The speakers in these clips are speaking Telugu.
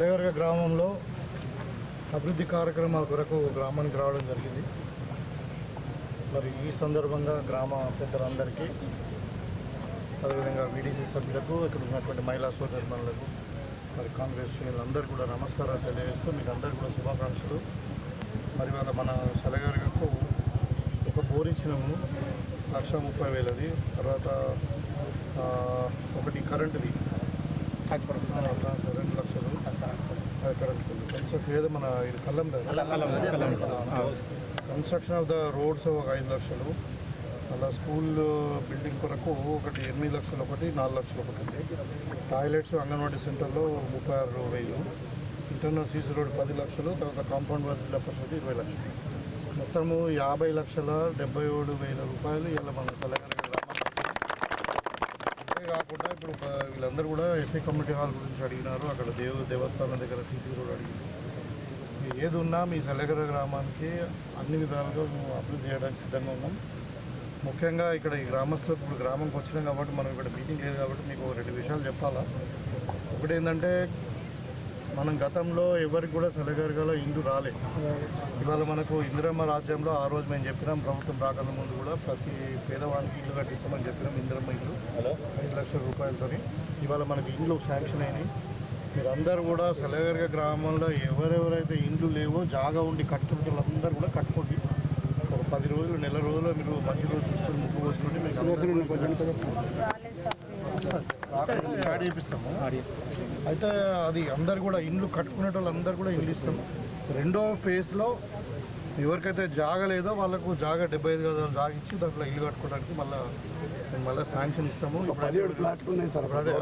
సెలగర్గ గ్రామంలో అభివృద్ధి కార్యక్రమాల కొరకు గ్రామానికి రావడం జరిగింది. మరి ఈ సందర్భంగా గ్రామ పెద్దలందరికీ, అదేవిధంగా వీడీసీ సభ్యులకు, ఇక్కడ ఉన్నటువంటి మహిళా సోదరులకు, మరి కాంగ్రెస్ శ్రేణులందరూ కూడా నమస్కారాలు తెలియజేస్తూ మీకు అందరికీ కూడా శుభాకాంక్షలు. మరి వాళ్ళ మన సెలగర్గకు ఒక బోర్ ఇచ్చినాము 1,30,000, తర్వాత ఒకటి కరెంటుది 2 లక్షలు కరెంట్ కన్స్ట్రక్షన్ ఏదో మన ఇది కల్లం కన్స్ట్రక్షన్ ఆఫ్ ద రోడ్స్ ఒక 5 లక్షలు, అలా స్కూల్ బిల్డింగ్ కొరకు ఒకటి 8 లక్షలు, ఒకటి 4 లక్షలు ఒకటి, టాయిలెట్స్ అంగన్వాడీ సెంటర్లో 36,000, ఇంటర్నల్ సీసీ రోడ్ 10 లక్షలు, తర్వాత కాంపౌండ్ వాల్ జిల్లా పరిషత్ 20 లక్షలు, మొత్తము 50,77,000 రూపాయలు ఇలా మన సెలగర్గ కాకుండా ఇప్పుడు వీళ్ళందరూ కూడా ఎస్ఐ కమ్యూనిటీ హాల్ గురించి అడిగినారు. అక్కడ దేవస్థానం దగ్గర సీసీ రోడ్ అడిగింది. ఏది ఉన్నా మీ సెలగర్గ గ్రామానికి అన్ని విధాలుగా మేము అభివృద్ధి చేయడానికి సిద్ధంగా ఉన్నాం. ముఖ్యంగా ఇక్కడ ఈ గ్రామస్తులకు ఇప్పుడు గ్రామంకి వచ్చినాం కాబట్టి మనం ఇక్కడ మీటింగ్ లేదు కాబట్టి మీకు 2 విషయాలు చెప్పాలా. ఒకటి ఏంటంటే, మనం గతంలో ఎవరికి కూడా సెలగర్గలో ఇల్లు రాలేదు. ఇవాళ మనకు ఇందిరమ్మ రాజ్యంలో ఆ రోజు మేము చెప్పినాం, ప్రభుత్వం రాకన్నా ముందు కూడా ప్రతి పేదవానికి ఇల్లు కట్టిస్తామని చెప్పినాం. ఇందిరమ్మ ఇల్లు 5 లక్షల రూపాయలతో ఇవాళ మనకి ఇండ్లు శాంక్షన్ అయినాయి. మీరందరూ కూడా సెలగర్గ గ్రామంలో ఎవరెవరైతే ఇండ్లు లేవో జాగా ఉండి కట్టుకుంటున్నారు కూడా కట్టుకోండి. ఒక 10 రోజులు, నెల రోజులు మీరు మంచి రోజు చూసుకొని ముక్కు పోసుకొని యాడ్ చేపిస్తాము. అయితే అది అందరు కూడా ఇండ్లు కట్టుకునే వాళ్ళందరూ కూడా ఇల్లు ఇస్తాము. రెండో ఫేజ్లో ఎవరికైతే జాగా లేదో వాళ్ళకు జాగా 75 గజాలు జాగా ఇచ్చి దాంట్లో ఇల్లు కట్టుకోవడానికి మళ్ళీ శాంక్షన్ ఇస్తాము. అదే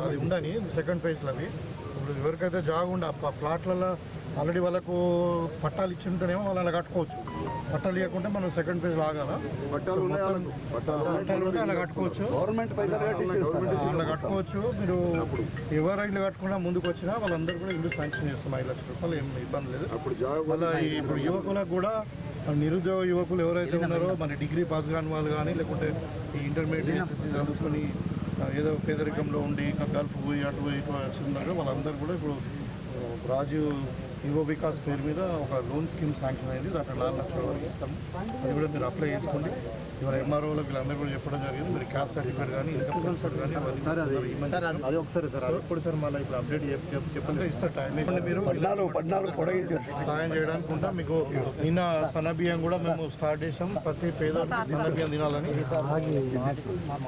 అది ఉండని సెకండ్ ఫేజ్లో అవి. ఇప్పుడు ఎవరికైతే జాగా ఉండి ఆ ప్లాట్లలో ఆల్రెడీ వాళ్ళకు పట్టాలు ఇచ్చి ఉంటేనేమో వాళ్ళని కట్టుకోవచ్చు. పట్టాలు ఇవ్వకుంటే మనం సెకండ్ ఫేజ్ లాగాల పట్టాలు ఉంటే అలా కట్టుకోవచ్చు, అలా కట్టుకోవచ్చు. మీరు ఎవరు ఇల్లు కట్టుకున్నా ముందుకు వచ్చినా వాళ్ళందరూ కూడా ఇల్లు శాంక్షన్ చేస్తాం. 5 లక్షల రూపాయలు ఏం ఇబ్బంది లేదు. మళ్ళీ ఇప్పుడు యువకులకు కూడా నిరుద్యోగ యువకులు ఎవరైతే ఉన్నారో, మన డిగ్రీ పాస్ కాని వాళ్ళు కానీ, లేకుంటే ఈ ఇంటర్మీడియట్ ఎస్ఎస్సీ చదువుకొని ఏదో పేదరికంలో ఉండి గల్ఫ్ పోయి అటు ఇటు ఉన్నారో వాళ్ళందరూ కూడా ఇప్పుడు రాజీవ్ యువ వికాస్ పేరు మీద ఒక లోన్ స్కీమ్ శాంక్షన్ అయింది. దాంట్లో 4 లక్షల వరకు ఇస్తాము. అది కూడా మీరు అప్లై చేసుకోండి. ఇవాళ ఎంఆర్ఓలకు వీళ్ళందరూ కూడా చెప్పడం జరిగింది. మీరు క్యాస్ట్ సర్టిఫికేట్ కానీ, ఇన్కమ్ సర్టిఫికేట్ కానీ అది ఒకసారి సార్ ఇప్పుడు సార్ మళ్ళీ ఇప్పుడు అప్డేట్ చెప్పండి ఇస్తారు. టైం మీరు 14 సాయం చేయడానికి ఉంటా. మీకు నిన్న సన్నబియ్యం కూడా మేము స్టార్ట్ చేసాం. ప్రతి పేదవాడికి సన్నబియ్యం తినాలని.